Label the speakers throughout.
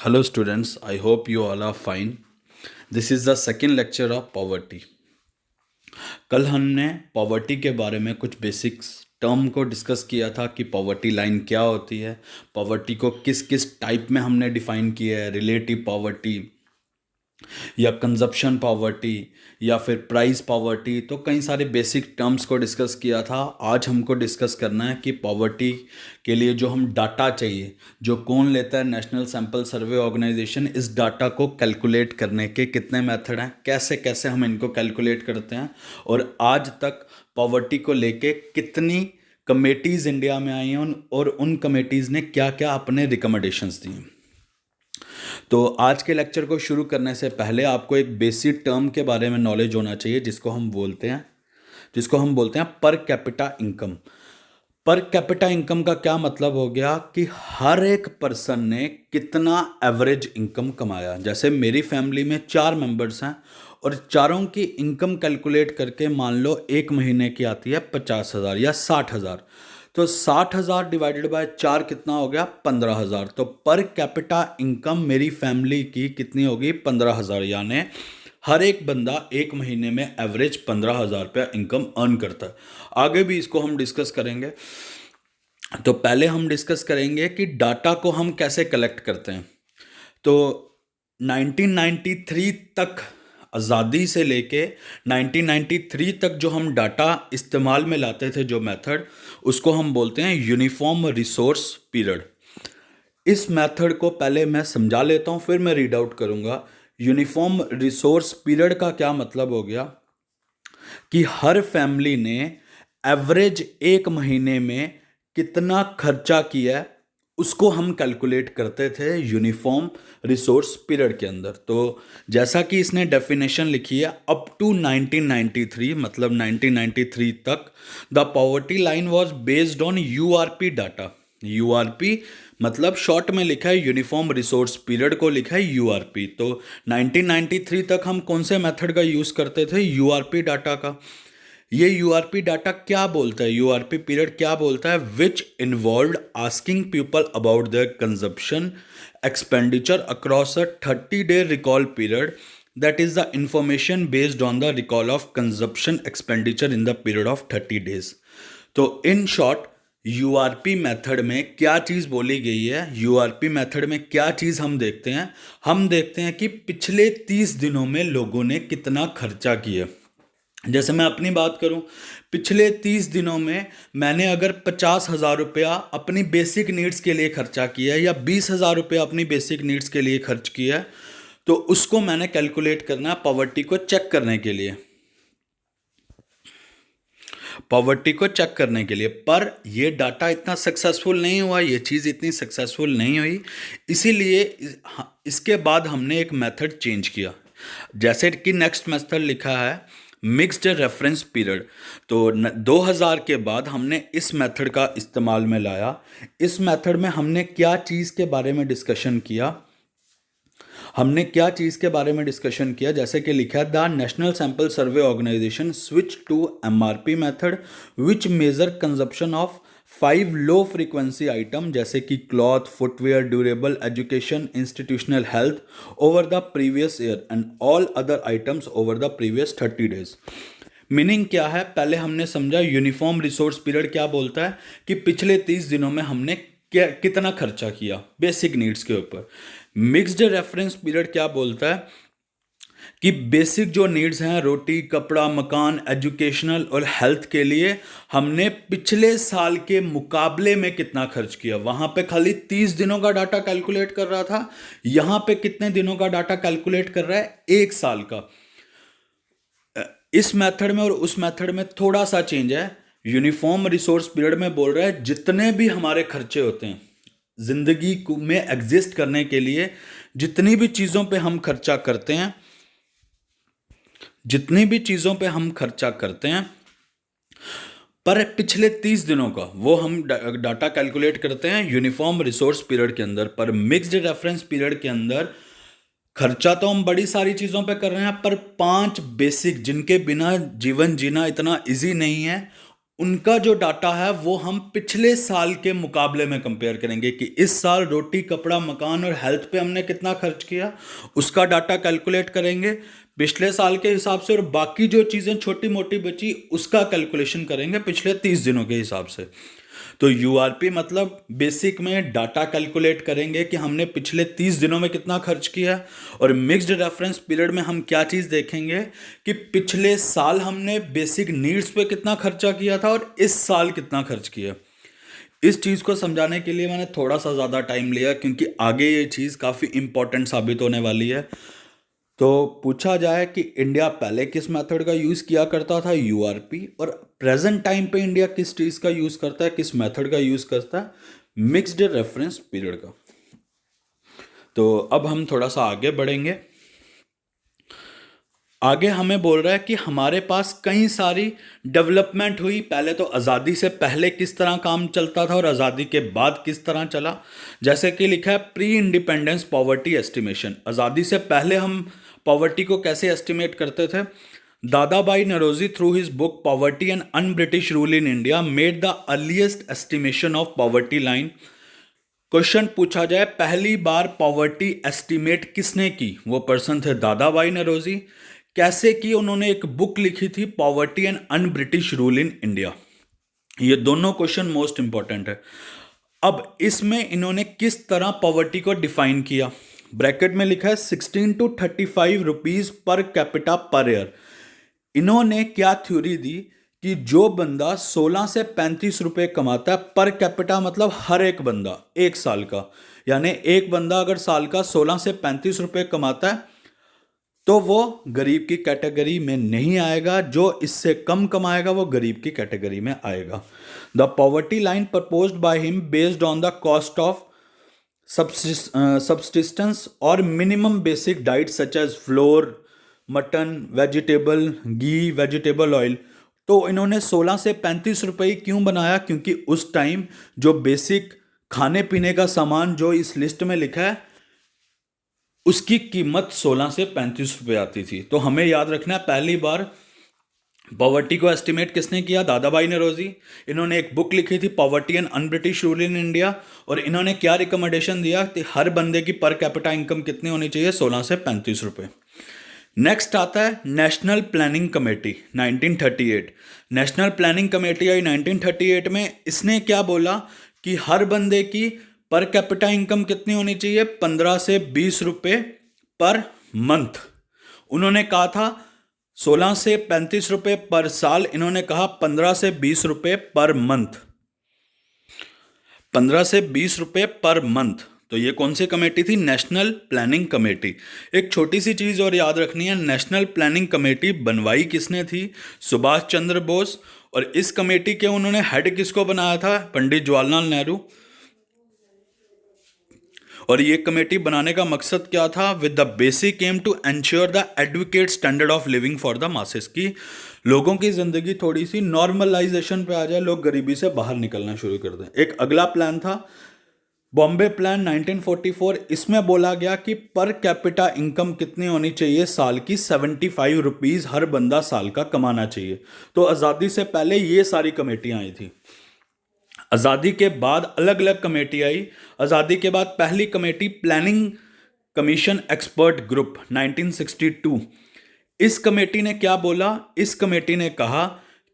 Speaker 1: Hello students, I hope you all are fine. This is the second lecture of poverty. कल हमने poverty के बारे में कुछ बेसिक्स टर्म को डिस्कस किया था कि पॉवर्टी लाइन क्या होती है, पॉवर्टी को किस किस टाइप में हमने डिफाइन किया है, रिलेटिव पॉवर्टी या कंजप्शन पॉवर्टी या फिर प्राइस पॉवर्टी। तो कई सारे बेसिक टर्म्स को डिस्कस किया था। आज हमको डिस्कस करना है कि पॉवर्टी के लिए जो हम डाटा चाहिए, जो कौन लेता है, नेशनल सैंपल सर्वे ऑर्गेनाइजेशन, इस डाटा को कैलकुलेट करने के कितने मेथड हैं, कैसे कैसे हम इनको कैलकुलेट करते हैं और आज तक पॉवर्टी को लेके कितनी कमेटीज़ इंडिया में आई हैं और उन कमेटीज़ ने क्या क्या अपने रिकमेंडेशंस दिए। तो आज के लेक्चर को शुरू करने से पहले आपको एक बेसिक टर्म के बारे में नॉलेज होना चाहिए जिसको हम बोलते हैं per capita income. Per capita income का क्या मतलब हो गया कि हर एक पर्सन ने कितना एवरेज इनकम कमाया। जैसे मेरी फैमिली में 4 मेंबर्स हैं और चारों की इनकम कैलकुलेट करके मान लो एक महीने की आती है 50,000 या 60,000। तो 60,000 डिवाइडेड बाय 4 कितना हो गया? 15,000। तो पर कैपिटा इनकम मेरी फैमिली की कितनी होगी? 15,000। यानी हर एक बंदा एक महीने में एवरेज 15,000 रुपया इनकम अर्न करता है। आगे भी इसको हम डिस्कस करेंगे। तो पहले हम डिस्कस करेंगे कि डाटा को हम कैसे कलेक्ट करते हैं। तो 1993 तक, आज़ादी से लेके 1993 तक जो हम डाटा इस्तेमाल में लाते थे, जो मेथड, उसको हम बोलते हैं यूनिफॉर्म रिसोर्स पीरियड। इस मेथड को पहले मैं समझा लेता हूँ, फिर मैं रीड आउट करूँगा। यूनिफॉर्म रिसोर्स पीरियड का क्या मतलब हो गया कि हर फैमिली ने एवरेज एक महीने में कितना खर्चा किया है उसको हम कैलकुलेट करते थे यूनिफॉर्म रिसोर्स पीरियड के अंदर। तो जैसा कि इसने डेफिनेशन लिखी है, अप टू 1993, मतलब 1993 तक the poverty line was based on URP data. URP मतलब शॉर्ट में लिखा है यूनिफॉर्म रिसोर्स पीरियड को लिखा है यूआरपी। तो 1993 तक हम कौन से मेथड का यूज़ करते थे? यूआरपी डाटा का। ये यूआरपी डाटा क्या बोलता है, यूआरपी पीरियड क्या बोलता है? Which involve asking people about their consumption expenditure across a 30-day recall period, that is the information based on the recall of consumption expenditure in the period of 30 days। तो in short URP method में क्या चीज़ बोली गई है, URP method में क्या चीज़ हम देखते हैं? हम देखते हैं कि पिछले 30 दिनों में लोगों ने कितना खर्चा किया। जैसे मैं अपनी बात करूं, पिछले 30 दिनों में मैंने अगर 50,000 रुपया अपनी बेसिक नीड्स के लिए खर्चा किया है या 20,000 रुपया अपनी बेसिक नीड्स के लिए खर्च किया है, तो उसको मैंने कैलकुलेट करना है पॉवर्टी को चेक करने के लिए, पॉवर्टी को चेक करने के लिए। पर ये डाटा इतना सक्सेसफुल नहीं हुआ, ये चीज़ इतनी सक्सेसफुल नहीं हुई, इसीलिए इसके बाद हमने एक मेथड चेंज किया। जैसे कि नेक्स्ट मेथड लिखा है मिक्स्ड रेफरेंस पीरियड। तो 2000 के बाद हमने इस मेथड का इस्तेमाल में लाया। इस मेथड में हमने क्या चीज़ के बारे में डिस्कशन किया? जैसे कि लिखा है the national sample survey organisation switch to MRP method which measure consumption of 5 low frequency item जैसे कि cloth, footwear, durable, education, institutional health over the previous year and all other items over the previous 30 days। Meaning क्या है? पहले हमने समझा uniform resource period क्या बोलता है कि पिछले 30 दिनों में हमने कितना खर्चा किया बेसिक नीड्स के ऊपर। मिक्स्ड रेफरेंस पीरियड क्या बोलता है कि बेसिक जो नीड्स हैं, रोटी, कपड़ा, मकान, एजुकेशनल और हेल्थ के लिए हमने पिछले साल के मुकाबले में कितना खर्च किया। वहाँ पे खाली 30 दिनों का डाटा कैलकुलेट कर रहा था, यहाँ पे कितने दिनों का डाटा कैलकुलेट कर रहा है? 1 साल का। इस मेथड में और उस मेथड में थोड़ा सा चेंज है। यूनिफॉर्म रिसोर्स पीरियड में बोल रहा है जितने भी हमारे खर्चे होते हैं जिंदगी में एग्जिस्ट करने के लिए, जितनी भी चीज़ों पे हम खर्चा करते हैं, पर पिछले 30 दिनों का वो हम डाटा कैलकुलेट करते हैं यूनिफॉर्म रिसोर्स पीरियड के अंदर। पर मिक्स्ड रेफरेंस पीरियड के अंदर खर्चा तो हम बड़ी सारी चीज़ों पे कर रहे हैं, पर 5 बेसिक जिनके बिना जीवन जीना इतना इजी नहीं है, उनका जो डाटा है वो हम पिछले साल के मुकाबले में कंपेयर करेंगे कि इस साल रोटी कपड़ा मकान और हेल्थ पे हमने कितना खर्च किया, उसका डाटा कैलकुलेट करेंगे पिछले साल के हिसाब से, और बाकी जो चीज़ें छोटी मोटी बची उसका कैलकुलेशन करेंगे पिछले 30 दिनों के हिसाब से। तो यूआरपी मतलब बेसिक में डाटा कैलकुलेट करेंगे कि हमने पिछले 30 दिनों में कितना खर्च किया है, और मिक्स्ड रेफरेंस पीरियड में हम क्या चीज़ देखेंगे कि पिछले साल हमने बेसिक नीड्स पे कितना खर्चा किया था और इस साल कितना खर्च किया। इस चीज़ को समझाने के लिए मैंने थोड़ा सा ज़्यादा टाइम लिया क्योंकि आगे ये चीज़ काफ़ी इंपॉर्टेंट साबित होने वाली है। तो पूछा जाए कि इंडिया पहले किस मेथड का यूज़ किया करता था, यूआरपी, और प्रेजेंट टाइम पे इंडिया किस चीज़ का यूज़ करता है, किस मेथड का यूज़ करता है, मिक्स्ड रेफरेंस पीरियड का। तो अब हम थोड़ा सा आगे बढ़ेंगे। आगे हमें बोल रहा है कि हमारे पास कई सारी डेवलपमेंट हुई, पहले तो आज़ादी से पहले किस तरह काम चलता था और आज़ादी के बाद किस तरह चला। जैसे कि लिखा है प्री इंडिपेंडेंस पॉवर्टी एस्टिमेशन, आज़ादी से पहले हम पॉवर्टी को कैसे एस्टिमेट करते थे। दादा भाई Naoroji through his book poverty and un British rule in India made the earliest estimation of poverty line. Question पूछा जाए पहली बार पॉवर्टी एस्टिमेट किसने की, वो पर्सन थे दादा भाई नरोजी। कैसे की, उन्होंने एक बुक लिखी थी poverty and un British rule in India. ये दोनों क्वेश्चन मोस्ट इंपॉर्टेंट है। अब इसमें इन्होंने किस तरह पॉवर्टी को डिफाइन किया, ब्रैकेट में लिखा है 16 to 35 rupees per capita per year. इन्होंने क्या थ्योरी दी कि जो बंदा 16 से 35 रुपए कमाता है पर कैपिटा, मतलब हर एक बंदा एक साल का, यानी एक बंदा अगर साल का 16 से 35 रुपए कमाता है तो वो गरीब की कैटेगरी में नहीं आएगा, जो इससे कम कमाएगा वो गरीब की कैटेगरी में आएगा। The poverty line proposed by him based on the cost of subsistence और minimum basic diet such as flour, mutton, vegetable, ghee, vegetable oil. तो इन्होंने 16 से 35 रुपए क्यों बनाया, क्योंकि उस टाइम जो बेसिक खाने पीने का सामान जो इस लिस्ट में लिखा है उसकी कीमत 16 से 35 रुपए आती थी। तो हमें याद रखना है पहली बार पॉवर्टी को एस्टिमेट किसने किया, दादा भाई नरोजी। इन्होंने एक बुक लिखी थी poverty and un British rule in India, और इन्होंने क्या रिकमेंडेशन दिया कि हर बंदे की पर कैपिटा इनकम कितनी होनी चाहिए, 16 से 35 रुपए। नेक्स्ट आता है national planning committee 1938। National planning committee आई 1938 में। इसने क्या बोला कि हर बंदे की पर कैपिटा इनकम कितनी होनी चाहिए, 15 से 20 रुपए पर मंथ। उन्होंने कहा था 16 से 35 रुपए पर साल, इन्होंने कहा 15 से 20 रुपए पर मंथ, 15 से 20 रुपए पर मंथ। तो ये कौन सी कमेटी थी, नेशनल प्लानिंग कमेटी। एक छोटी सी चीज और याद रखनी है, नेशनल प्लानिंग कमेटी बनवाई किसने थी, सुभाष चंद्र बोस। और इस कमेटी के उन्होंने हेड किसको बनाया था, पंडित जवाहरलाल नेहरू। और ये कमेटी बनाने का मकसद क्या था, with the basic aim to ensure the adequate standard of living for the masses, की लोगों की जिंदगी थोड़ी सी नॉर्मलाइजेशन पे आ जाए, लोग गरीबी से बाहर निकलना शुरू कर दें। एक अगला प्लान था बॉम्बे प्लान 1944। इसमें बोला गया कि पर कैपिटा इनकम कितनी होनी चाहिए साल की, 75 रुपीज हर बंदा साल का कमाना चाहिए। तो आज़ादी से पहले ये सारी कमेटियां आई थी। आज़ादी के बाद अलग अलग कमेटी आई। आज़ादी के बाद पहली committee planning commission expert group 1962। इस कमेटी ने क्या बोला, इस कमेटी ने कहा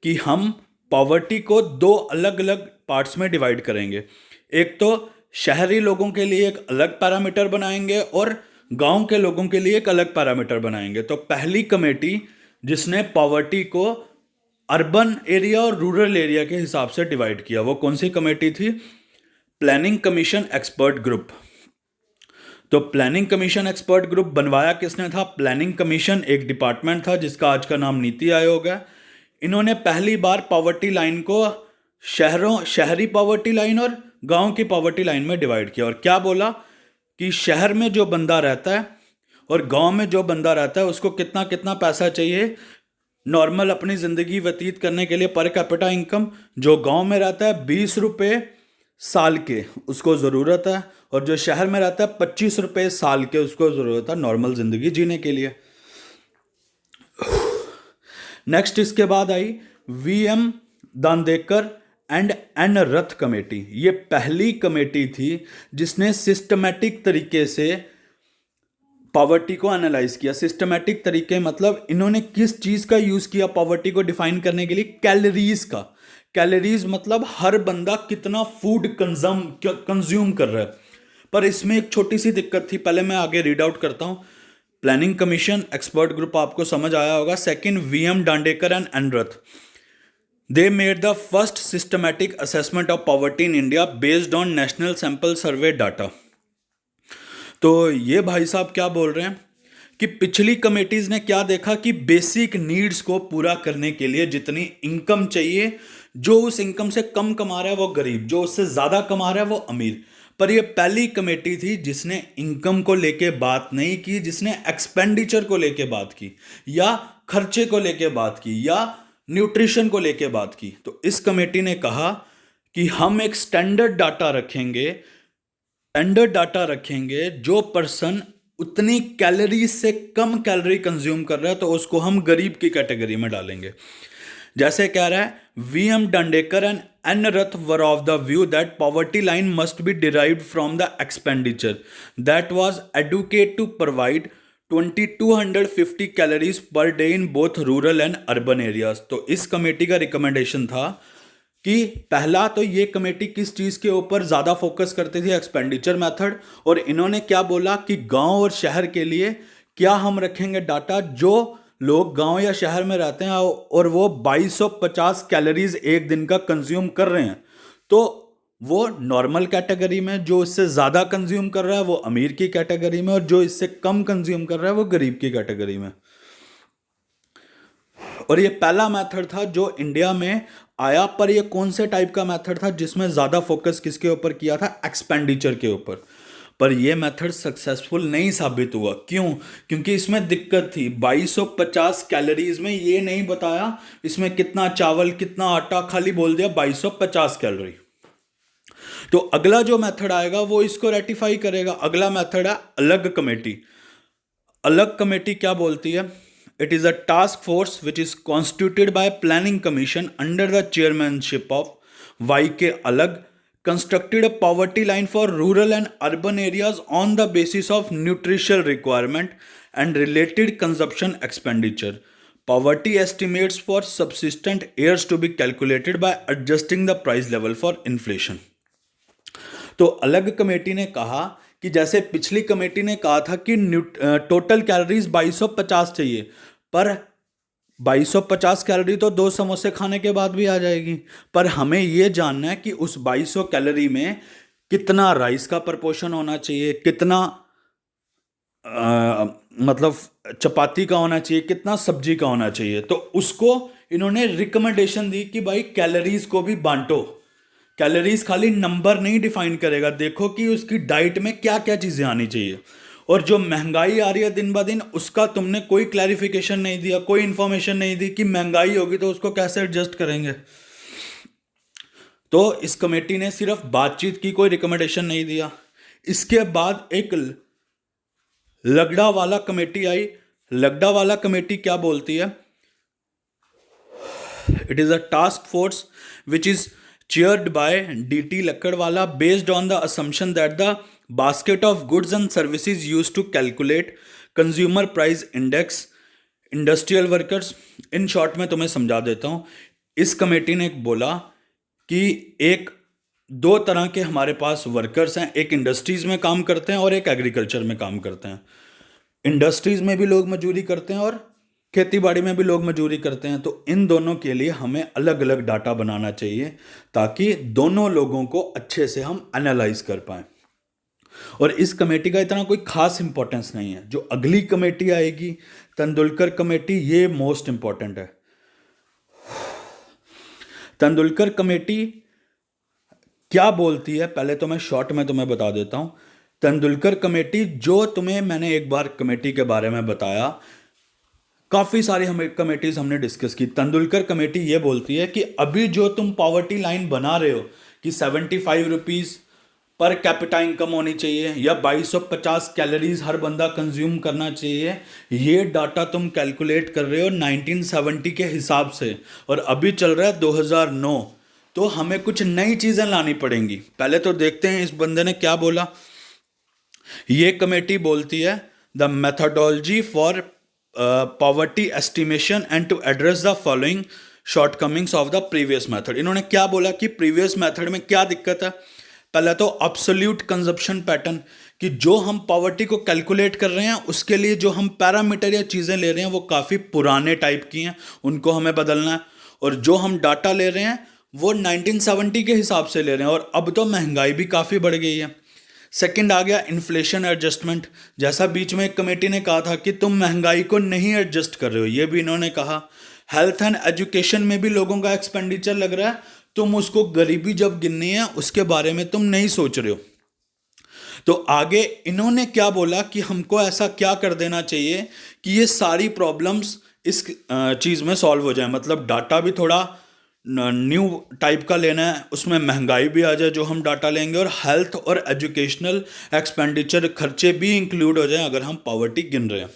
Speaker 1: कि हम पॉवर्टी को दो अलग अलग पार्ट्स में डिवाइड करेंगे। एक तो शहरी लोगों के लिए एक अलग पैरामीटर बनाएंगे और गांव के लोगों के लिए एक अलग पैरामीटर बनाएंगे। तो पहली कमेटी जिसने पॉवर्टी को अर्बन एरिया और रूरल एरिया के हिसाब से डिवाइड किया, वो कौन सी कमेटी थी, प्लानिंग कमीशन एक्सपर्ट ग्रुप। तो प्लानिंग कमीशन एक्सपर्ट ग्रुप बनवाया किसने था, प्लानिंग कमीशन एक डिपार्टमेंट था जिसका आज का नाम नीति आयोग है। इन्होंने पहली बार पॉवर्टी लाइन को शहरी पॉवर्टी लाइन और गांव की पॉवर्टी लाइन में डिवाइड किया, और क्या बोला कि शहर में जो बंदा रहता है और गांव में जो बंदा रहता है उसको कितना कितना पैसा चाहिए नॉर्मल अपनी ज़िंदगी व्यतीत करने के लिए, पर कैपिटा इनकम। जो गांव में रहता है 20 रुपये साल के उसको ज़रूरत है, और जो शहर में रहता है 25 रुपये साल के उसको ज़रूरत है नॉर्मल ज़िंदगी जीने के लिए। नेक्स्ट इसके बाद आई VM Dandekar and N Rath committee, ये पहली कमेटी थी जिसने सिस्टमैटिक तरीके से पॉवर्टी को एनालाइज किया। सिस्टमैटिक तरीके मतलब इन्होंने किस चीज का यूज किया पॉवर्टी को डिफाइन करने के लिए? कैलोरीज का। कैलोरीज मतलब हर बंदा कितना फूड कंज्यूम कर रहा है। पर इसमें एक छोटी सी दिक्कत थी, पहले मैं आगे रीड आउट करता हूं। प्लानिंग कमीशन एक्सपर्ट ग्रुप आपको समझ आया होगा। Second, VM Dandekar and एनरथ, they made the first systematic assessment of poverty in India based on national sample survey data। तो ये भाई साहब क्या बोल रहे हैं कि पिछली कमेटीज ने क्या देखा कि बेसिक नीड्स को पूरा करने के लिए जितनी इनकम चाहिए, जो उस इनकम से कम कमा रहा है वो गरीब, जो उससे ज्यादा कमा रहा है वो अमीर। पर ये पहली कमेटी थी जिसने इनकम को लेके बात नहीं की, जिसने एक्सपेंडिचर को लेके बात की, या खर्चे को लेके बात की, या न्यूट्रिशन को लेके बात की। तो इस कमेटी ने कहा कि हम एक स्टैंडर्ड डाटा रखेंगे, जो पर्सन उतनी कैलोरी से कम कैलोरी कंज्यूम कर रहा है तो उसको हम गरीब की कैटेगरी में डालेंगे। जैसे कह रहा है, VM Dandekar and N Rath were of the view that poverty line must be derived from the expenditure that was adequate to provide 2250 calories per day in both rural and urban areas. तो इस committee का recommendation था कि पहला तो ये committee किस चीज़ के ऊपर ज़्यादा फोकस करती थी? Expenditure method. और इन्होंने क्या बोला कि गांव और शहर के लिए क्या हम रखेंगे डाटा, जो लोग गांव या शहर में रहते हैं और वो 2250 कैलोरीज एक दिन का कंज्यूम कर रहे हैं, तो वो नॉर्मल कैटेगरी में, जो इससे ज़्यादा कंज्यूम कर रहा है वो अमीर की कैटेगरी में, और जो इससे कम कंज्यूम कर रहा है वो गरीब की कैटेगरी में। और ये पहला मेथड था जो इंडिया में आया। पर ये कौन से टाइप का मेथड था जिसमें ज़्यादा फोकस किसके ऊपर किया था? एक्सपेंडिचर के ऊपर। पर ये मेथड सक्सेसफुल नहीं साबित हुआ। क्यों? क्योंकि इसमें दिक्कत थी। 2250 कैलोरीज में ये नहीं बताया इसमें कितना चावल कितना आटा, खाली बोल दिया 2250 कैलोरी। तो अगला जो मेथड आएगा वो इसको रेटिफाई करेगा। अगला मेथड है अलग कमेटी। अलग कमेटी क्या बोलती है? It is a task force which is constituted by planning commission under the chairmanship of Y K Alagh, constructed a poverty line for rural and urban areas on the basis of nutritional requirement and related consumption expenditure. Poverty estimates for subsistent heirs to be calculated by adjusting the price level for inflation. तो अलग committee ने कहा कि जैसे पिछली committee ने कहा था कि टोटल कैलोरीज 2250 चाहिए, पर 2250 कैलोरी तो 2 समोसे खाने के बाद भी आ जाएगी। पर हमें यह जानना है कि उस 2200 कैलोरी में कितना राइस का प्रपोर्शन होना चाहिए, कितना मतलब चपाती का होना चाहिए, कितना सब्जी का होना चाहिए। तो उसको इन्होंने रिकमेंडेशन दी कि भाई कैलोरीज को भी बांटो। कैलोरीज खाली नंबर नहीं डिफाइन करेगा, देखो कि उसकी डाइट में क्या क्या चीजें आनी चाहिए। और जो महंगाई आ रही है दिन ब दिन, उसका तुमने कोई क्लैरिफिकेशन नहीं दिया, कोई इंफॉर्मेशन नहीं दी कि महंगाई होगी तो उसको कैसे एडजस्ट करेंगे। तो इस कमेटी ने सिर्फ बातचीत की, कोई रिकमेंडेशन नहीं दिया। इसके बाद एक लगड़ा वाला कमेटी आई। लगड़ा वाला कमेटी क्या बोलती है? It is a task force which is chaired by DT Lakadwala based on the assumption that the basket of goods and services used to calculate consumer price index industrial workers। in short में तुम्हें समझा देता हूँ। इस committee ने बोला कि एक दो तरह के हमारे पास वर्कर्स हैं, एक इंडस्ट्रीज में काम करते हैं और एक एग्रीकल्चर में काम करते हैं। इंडस्ट्रीज में भी लोग मजदूरी करते हैं और खेती बाड़ी में भी लोग मजदूरी करते हैं। तो इन दोनों के लिए हमें अलग अलग डाटा बनाना चाहिए ताकि दोनों लोगों को अच्छे से हम एनालाइज कर पाएं। और इस कमेटी का इतना कोई खास इंपॉर्टेंस नहीं है। जो अगली कमेटी आएगी तेंदुलकर कमेटी, ये मोस्ट इंपॉर्टेंट है। तेंदुलकर कमेटी क्या बोलती है पहले तो मैं शॉर्ट में तुम्हें बता देता हूं। तेंदुलकर कमेटी, जो तुम्हें मैंने एक बार कमेटी के बारे में बताया, काफ़ी सारी हमें कमेटीज हमने डिस्कस की। तेंदुलकर कमेटी ये बोलती है कि अभी जो तुम पॉवर्टी लाइन बना रहे हो कि 75 रुपीज़ पर कैपिटा इनकम होनी चाहिए या 2250 कैलोरीज हर बंदा कंज्यूम करना चाहिए। ये डाटा तुम कैलकुलेट कर रहे हो 1970 के हिसाब से और अभी चल रहा है 2009। तो हमें कुछ नई चीज़ें लानी पड़ेंगी। पहले तो देखते हैं इस बंदे ने क्या बोला। ये कमेटी बोलती है the methodology for poverty estimation and to address the following shortcomings of the previous method. इन्होंने क्या बोला कि प्रीवियस मेथड में क्या दिक्कत है। पहला तो अब्सोल्यूट कंजप्शन पैटर्न, कि जो हम पॉवर्टी को कैलकुलेट कर रहे हैं उसके लिए जो हम पैरामीटर या चीज़ें ले रहे हैं वो काफ़ी पुराने टाइप की हैं, उनको हमें बदलना है। और जो हम डाटा ले रहे हैं वो 1970 के हिसाब से ले रहे हैं और अब तो महंगाई भी काफ़ी बढ़ गई है। सेकंड आ गया इन्फ्लेशन एडजस्टमेंट। जैसा बीच में एक कमेटी ने कहा था कि तुम महंगाई को नहीं एडजस्ट कर रहे हो, ये भी इन्होंने कहा। हेल्थ एंड एजुकेशन में भी लोगों का एक्सपेंडिचर लग रहा है, तुम उसको गरीबी जब गिननी है उसके बारे में तुम नहीं सोच रहे हो। तो आगे इन्होंने क्या बोला कि हमको ऐसा क्या कर देना चाहिए कि ये सारी प्रॉब्लम्स इस चीज़ में सॉल्व हो जाए। मतलब डाटा भी थोड़ा न्यू टाइप का लेना है, उसमें महंगाई भी आ जाए जो हम डाटा लेंगे, और हेल्थ और एजुकेशनल एक्सपेंडिचर खर्चे भी इंक्लूड हो जाए अगर हम पॉवर्टी गिन रहे हैं।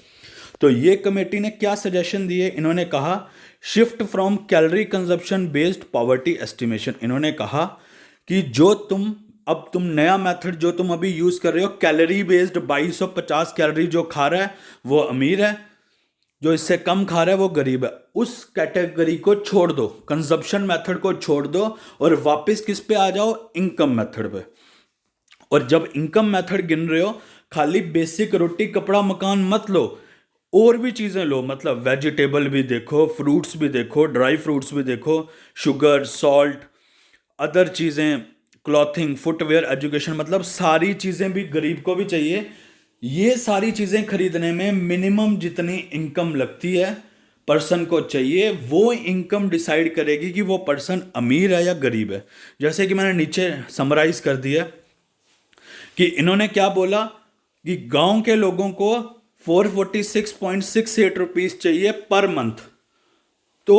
Speaker 1: तो ये कमेटी ने क्या सजेशन दिए, इन्होंने कहा shift from calorie consumption based poverty estimation. इन्होंने कहा कि जो तुम नया मेथड जो तुम अभी यूज़ कर रहे हो कैलोरी बेस्ड 2250 कैलोरी जो खा रहा है वो अमीर है, जो इससे कम खा रहा है वो गरीब है। उस कैटेगरी को छोड़ दो, कंजप्शन मेथड को छोड़ दो और वापस किस पे आ जाओ, इनकम मेथड पे। और जब इनकम मेथड गिन रहे हो खाली बेसिक रोटी कपड़ा मकान मत लो, और भी चीज़ें लो। मतलब वेजिटेबल भी देखो, फ्रूट्स भी देखो, ड्राई फ्रूट्स भी देखो, शुगर, सॉल्ट, अदर चीज़ें, क्लॉथिंग, फुटवेयर, एजुकेशन, मतलब सारी चीज़ें भी गरीब को भी चाहिए। ये सारी चीज़ें खरीदने में मिनिमम जितनी इनकम लगती है पर्सन को चाहिए, वो इनकम डिसाइड करेगी कि वो पर्सन अमीर है या गरीब है। जैसे कि मैंने नीचे समराइज कर दिया कि इन्होंने क्या बोला कि गांव के लोगों को 446.68 रुपीज़ चाहिए पर मंथ, तो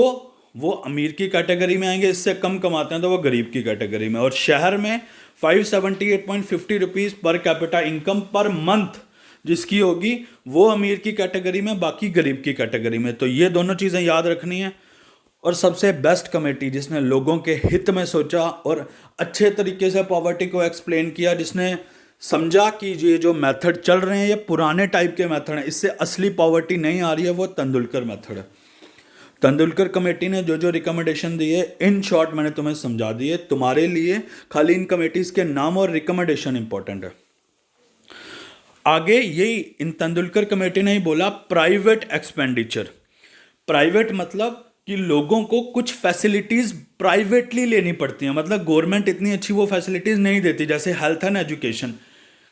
Speaker 1: वो अमीर की कैटेगरी में आएंगे। इससे कम कमाते हैं तो वो गरीब की कैटेगरी में। और शहर में 578.50 rupees per capita income per month जिसकी होगी वो अमीर की कैटेगरी में, बाकी गरीब की कैटेगरी में। तो ये दोनों चीज़ें याद रखनी है। और सबसे बेस्ट कमेटी जिसने लोगों के हित में सोचा और अच्छे तरीके से पॉवर्टी को एक्सप्लेन किया, जिसने समझा कि ये जो मेथड चल रहे हैं ये पुराने टाइप के मेथड हैं, इससे असली पॉवर्टी नहीं आ रही है, वो तेंदुलकर मेथड है। तेंदुलकर कमेटी ने जो जो रिकमेंडेशन दिए इन शॉर्ट मैंने तुम्हें समझा दिए। तुम्हारे लिए खाली इन कमेटीज के नाम और रिकमेंडेशन इंपॉर्टेंट है। आगे यही इन तेंदुलकर कमेटी ने ही बोला प्राइवेट एक्सपेंडिचर। प्राइवेट मतलब कि लोगों को कुछ फैसिलिटीज प्राइवेटली लेनी पड़ती हैं। मतलब गवर्नमेंट इतनी अच्छी वो फैसिलिटीज नहीं देती, जैसे हेल्थ एंड एजुकेशन।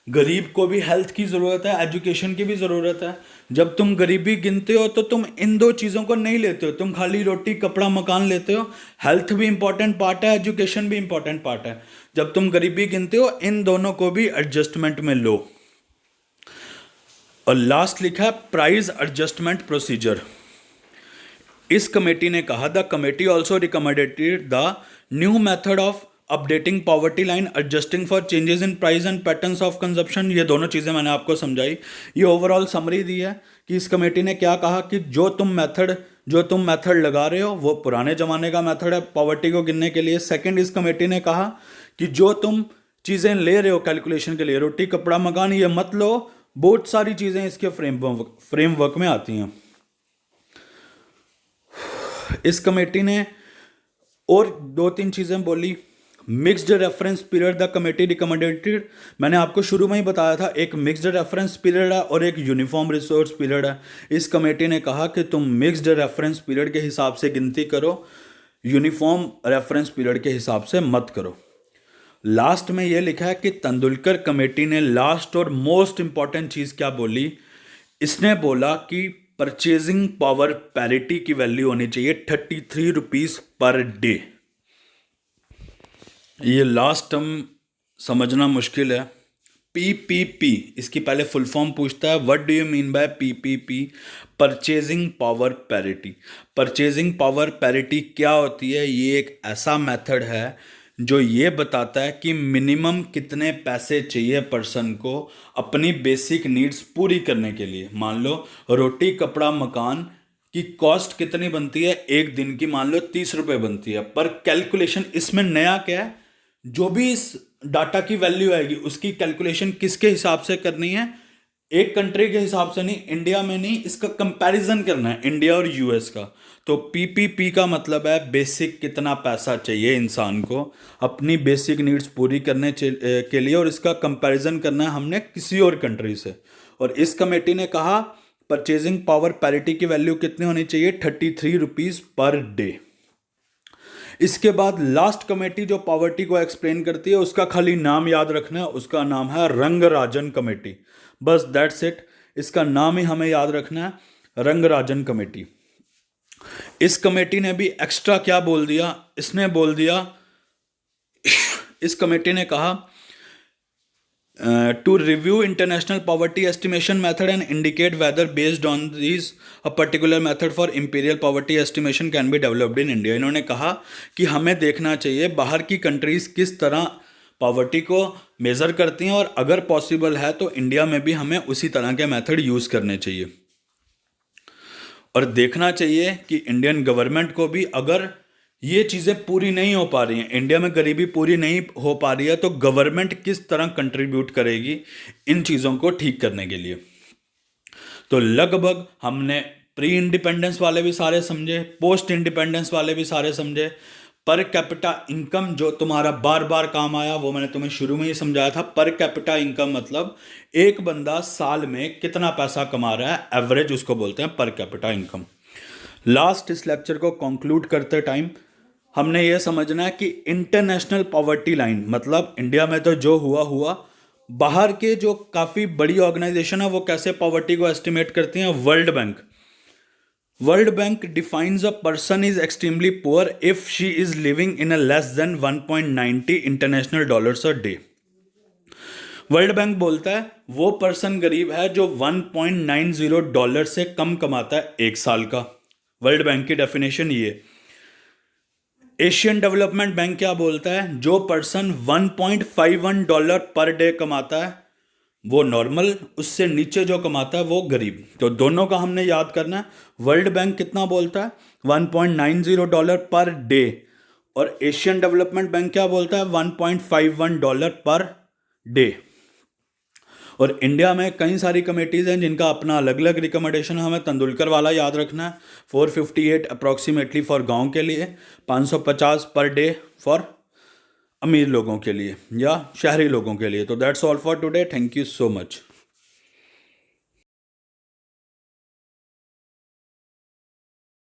Speaker 1: गरीब को भी हेल्थ की ज़रूरत है, एजुकेशन की भी ज़रूरत है। जब तुम गरीबी गिनते हो तो तुम इन दो चीज़ों को नहीं लेते हो, तुम खाली रोटी कपड़ा मकान लेते हो। हेल्थ भी इंपॉर्टेंट पार्ट है, एजुकेशन भी इंपॉर्टेंट पार्ट है। जब तुम गरीबी गिनते हो इन दोनों को भी एडजस्टमेंट में लो। और लास्ट लिखा है प्राइस एडजस्टमेंट प्रोसीजर। इस कमेटी ने कहा the committee also recommended the new method of updating poverty line adjusting for changes in price and patterns of consumption. ये दोनों चीज़ें मैंने आपको समझाई। ये ओवरऑल समरी दी है कि इस कमेटी ने क्या कहा कि जो तुम मेथड लगा रहे हो वो पुराने ज़माने का मेथड है पॉवर्टी को गिनने के लिए। सेकंड, इस कमेटी ने कहा कि जो तुम चीज़ें ले रहे हो कैलकुलेशन के लिए, रोटी कपड़ा मकान, ये मत लो, बहुत सारी चीज़ें इसके फ्रेमवर्क में आती हैं। इस कमेटी ने और दो तीन चीज़ें बोली। Mixed reference period the committee recommended. मैंने आपको शुरू में ही बताया था, एक मिक्स्ड रेफरेंस पीरियड है और एक यूनिफॉर्म रिसोर्स पीरियड है। इस कमेटी ने कहा कि तुम मिक्स्ड रेफरेंस पीरियड के हिसाब से गिनती करो, यूनिफॉर्म रेफरेंस पीरियड के हिसाब से मत करो। लास्ट में यह लिखा है कि तेंदुलकर कमेटी ने लास्ट और मोस्ट इंपॉर्टेंट चीज़ क्या बोली, इसने बोला कि परचेजिंग पावर पैरिटी की वैल्यू होनी चाहिए 33 रुपीज़ पर डे। ये लास्ट टर्म समझना मुश्किल है। पीपीपी, इसकी पहले फुल फॉर्म पूछता है, what do you mean by PPP, purchasing power parity. Purchasing power parity क्या होती है? ये एक ऐसा मेथड है जो ये बताता है कि मिनिमम कितने पैसे चाहिए पर्सन को अपनी बेसिक नीड्स पूरी करने के लिए। मान लो रोटी कपड़ा मकान की कॉस्ट कितनी बनती है एक दिन की, मान लो 30 रुपए बनती है। पर कैलकुलेशन इसमें नया क्या है, जो भी इस डाटा की वैल्यू आएगी उसकी कैलकुलेशन किसके हिसाब से करनी है, एक कंट्री के हिसाब से नहीं, इंडिया में नहीं, इसका कंपैरिजन करना है इंडिया और यूएस का। तो पीपीपी का मतलब है बेसिक कितना पैसा चाहिए इंसान को अपनी बेसिक नीड्स पूरी करने के लिए, और इसका कंपैरिजन करना है हमने किसी और कंट्री से। और इस कमेटी ने कहा परचेजिंग पावर पैरिटी की वैल्यू कितनी होनी चाहिए, 33 रुपीज पर डे। इसके बाद लास्ट कमेटी जो पॉवर्टी को एक्सप्लेन करती है उसका खाली नाम याद रखना है, उसका नाम है रंगराजन कमेटी। बस दैट्स इट, इसका नाम ही हमें याद रखना है, रंगराजन कमेटी। इस कमेटी ने भी एक्स्ट्रा क्या बोल दिया, इसने बोल दिया इस कमेटी ने कहा to review international poverty estimation method and indicate whether based on this a particular method for imperial poverty estimation can be developed in India. इन्होंने कहा कि हमें देखना चाहिए बाहर की कंट्रीज किस तरह पॉवर्टी को मेज़र करती हैं, और अगर पॉसिबल है तो इंडिया में भी हमें उसी तरह के मेथड यूज़ करने चाहिए। और देखना चाहिए कि इंडियन गवर्नमेंट को भी अगर ये चीज़ें पूरी नहीं हो पा रही हैं, इंडिया में गरीबी पूरी नहीं हो पा रही है, तो गवर्नमेंट किस तरह कंट्रीब्यूट करेगी इन चीज़ों को ठीक करने के लिए। तो लगभग हमने प्री इंडिपेंडेंस वाले भी सारे समझे, पोस्ट इंडिपेंडेंस वाले भी सारे समझे। पर कैपिटा इनकम जो तुम्हारा बार बार काम आया वो मैंने तुम्हें शुरू में ही समझाया था। पर कैपिटा इनकम मतलब एक बंदा साल में कितना पैसा कमा रहा है, एवरेज उसको बोलते हैं पर कैपिटा इनकम। लास्ट इस लेक्चर को कंक्लूड करते टाइम हमने ये समझना है कि इंटरनेशनल पॉवर्टी लाइन मतलब इंडिया में तो जो हुआ, बाहर के जो काफ़ी बड़ी ऑर्गेनाइजेशन है वो कैसे पॉवर्टी को एस्टिमेट करती हैं। World bank defines a person is extremely poor if she is living in a less than 1.90 international dollars a day. World bank बोलता है वो पर्सन गरीब है जो 1.90 डॉलर से कम कमाता है एक साल का। वर्ल्ड बैंक की डेफिनेशन ये। एशियन डेवलपमेंट बैंक क्या बोलता है, जो पर्सन 1.51 डॉलर पर डे कमाता है वो नॉर्मल, उससे नीचे जो कमाता है वो गरीब। तो दोनों का हमने याद करना है। वर्ल्ड बैंक कितना बोलता है, 1.90 डॉलर पर डे, और एशियन डेवलपमेंट बैंक क्या बोलता है, 1.51 डॉलर पर डे। और इंडिया में कई सारी कमेटीज़ हैं जिनका अपना अलग अलग रिकमेंडेशन है। हमें तेंदुलकर वाला याद रखना है, 458 अप्रॉक्सीमेटली फॉर गांव के लिए, 550 पर डे फॉर अमीर लोगों के लिए या शहरी लोगों के लिए। तो that's all for today, thank you so much.